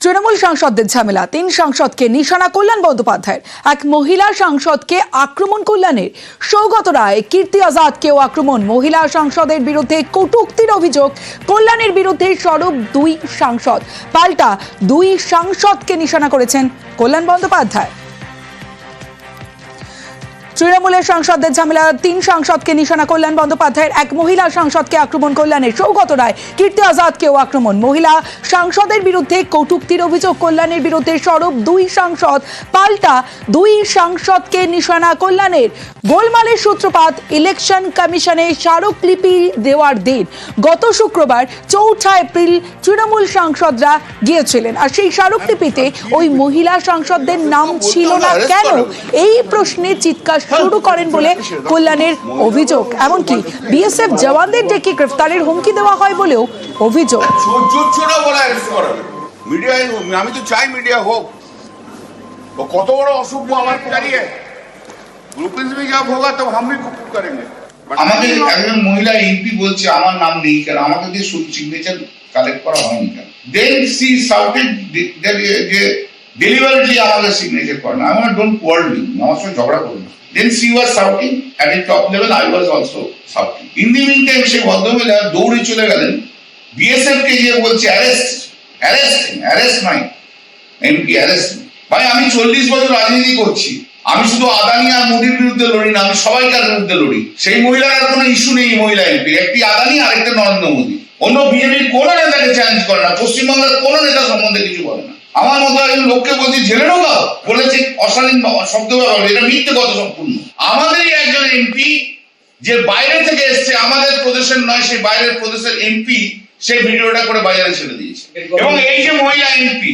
তৃণমূল সাংসদদের ঝামেলা, 3 সাংসদকে নিশানা কল্যাণ বন্দ্যোপাধ্যায়ের। এক মহিলা সাংসদকে আক্রমণ কল্যাণের। সৌগত রায়, কীর্তি আজাদকেও আক্রমণ। মহিলা সাংসদের বিরুদ্ধে কটূক্তির অভিযোগ। কল্যাণের বিরুদ্ধে সরব 2 সাংসদ। পাল্টা 2 সাংসদকে নিশানা করেছেন কল্যাণ বন্দ্যোপাধ্যায়। তৃণমূলের সাংসদদের ঝামেলা, 3 সাংসদকে নিশানা কল্যাণ বন্দ্যোপাধ্যায়ের। এক মহিলা সাংসদকে আক্রমণ কল্যাণের। সৌগত রায়, কীর্তি আজাদকেও আক্রমণ। মহিলা সাংসদের বিরুদ্ধে কটূক্তির অভিযোগ। কল্যাণের বিরুদ্ধে সরব 2 সাংসদ। পাল্টা 2 সাংসদকে নিশানা কল্যাণের। গোলমালের সূত্রপাত ইলেকশন কমিশনে স্মারকলিপি দেওয়ার দিন। গত শুক্রবার 4 এপ্রিল তৃণমূল সাংসদরা গিয়েছিলেন, আর সেই স্মারকলিপিতে ওই মহিলা সাংসদদের নাম ছিল না কেন, এই প্রশ্নে চিৎকার শুরু করেন বলে কল্যাণের অভিযোগ। এমনকি বিএসএফ জওয়ানদের ডেকে গ্রেফতারের হুমকি দেওয়া হয় বলেও অভিযোগ। আমি তো চাই মিডিয়া হোক, কত বড় অসভ্য আমার দাঁড়িয়ে আমাদের একজন মহিলা এমপি বলছে আমার নাম নেই কেন, আমাকে দিয়ে সিগনেচার কালেক্ট করা হয়নি কেন। দেন সি শাউটেড যে ডেলিভারিলি আমাদের সিগনেচার করে না। I want don't quarrel me, আমার সঙ্গে ঝগড়া করুন না। Then she was shouting at a top level, I was also shouting. In the meantime সেই ভদ্রমহিলা দৌড়ে চলে গেলেন বিএসএফ কে গিয়ে বলছে অ্যারেস্ট নাই এমপি অ্যারেস্ট। ভাই আমি 40 বছর রাজনীতি করছি, আমি শুধু আদানি আর মোদির বিরুদ্ধে লড়ি না, আমি সবাইকার বিরুদ্ধে লড়ি। সেই মহিলার আর কোনো ইস্যু নেই মহিলা এমপি, একটি আদানি আর একটা নরেন্দ্র মোদী। অন্য বিজেপির কোনো নেতাকে চ্যালেঞ্জ করে না, পশ্চিমবঙ্গের কোনো নেতা সম্বন্ধে কিছু বলে না। আমার মতো একজন লোককে বলছি জেলে ঢোকাও, বলেছে অশালীন শব্দ ব্যবহার, এটা মিথ্যে কথা সম্পূর্ণ। আমাদেরই একজন এমপি যে বাইরে থেকে এসছে, আমাদের প্রদেশের নয়, সেই বাইরের প্রদেশের এমপি সেই ভিডিওটা করে বাজারে ছেড়ে দিয়েছে। এবং এই যে মহিলা এমপি,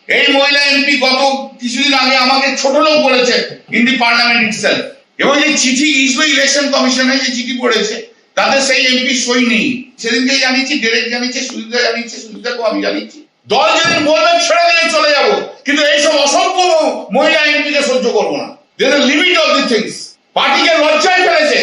এই মহিলা এমপি গত কিছুদিন আগে আমাকে ছোট লোক বলেছে ইন দি পার্লামেন্ট ইটসেলফ। এবং যে চিঠি ইলেকশন কমিশনে যে চিঠি পড়েছে তাতে সেই এমপি সই নেই। সেদিনকে জানিয়েছি, ডিরেক্ট জানিয়েছে, সুবিধা জানিয়েছে, সুবিধাকেও আমি জানিয়েছি। দল যদি বলবেন ছেড়ে দিয়ে চলে যাব, কিন্তু এইসব অসভ্য মহিলা এমপিকে সহ্য করবো না। There is limit of the things. পার্টিকে লজ্জায় ফেলেছে।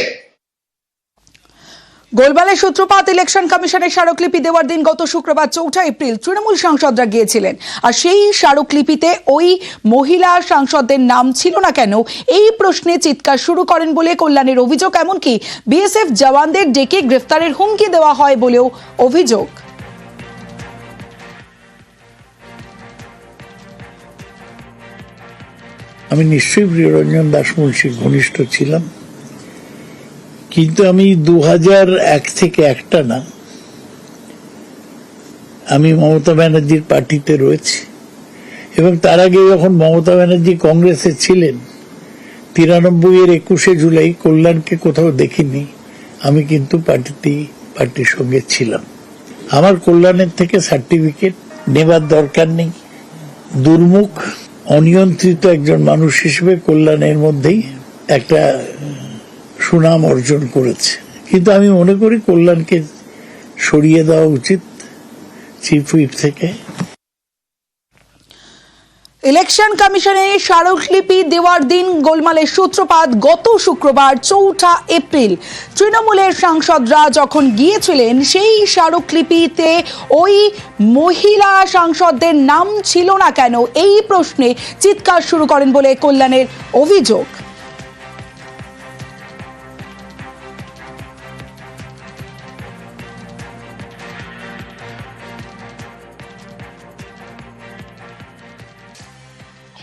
গোলমালের সূত্রপাত ইলেকশন কমিশনের স্মারকলিপি দেওয়ার দিন। গত শুক্রবার 4 এপ্রিল তৃণমূল সাংসদরা গিয়েছিলেন, আর সেই স্মারকলিপিতে ওই মহিলা সাংসদদের নাম ছিল না কেন, এই প্রশ্নে চিৎকার শুরু করেন বলে কল্যাণের অভিযোগ। এমনকি বিএসএফ জওয়ানদের ডেকে গ্রেফতারের হুমকি দেওয়া হয় বলেও অভিযোগ। আমি নিশ্চয়ই প্রিয়রঞ্জন দাস মুন্সির ঘনিষ্ঠ ছিলাম, কিন্তু আমি 2001 থেকে একটা না, আমি মমতা ব্যানার্জির পার্টিতে রয়েছি। এবং তার আগে যখন মমতা ব্যানার্জি কংগ্রেসে ছিলেন, 93-এর 21শে জুলাই কল্যাণকে কোথাও দেখিনি। আমি কিন্তু পার্টির সঙ্গে ছিলাম। আমার কল্যাণের থেকে সার্টিফিকেট নেবার দরকার নেই। দুর্মুখ অনিয়ন্ত্রিত একজন মানুষ হিসেবে কল্যাণের মধ্যেই একটা সুনাম অর্জন করেছে। কিন্তু আমি মনে করি কল্যাণকে সরিয়ে দেওয়া উচিত চিফ হুইপ থেকে। ইলেকশন কমিশনে স্মারকলিপি দেওয়ার দিন গোলমালের সূত্রপাত গত শুক্রবার 4 এপ্রিল তৃণমূলের সাংসদরা যখন গিয়েছিলেন, সেই স্মারকলিপিতে ওই মহিলা সাংসদদের নাম ছিল না কেন, এই প্রশ্নে চিৎকার শুরু করেন বলে কল্যাণের অভিযোগ।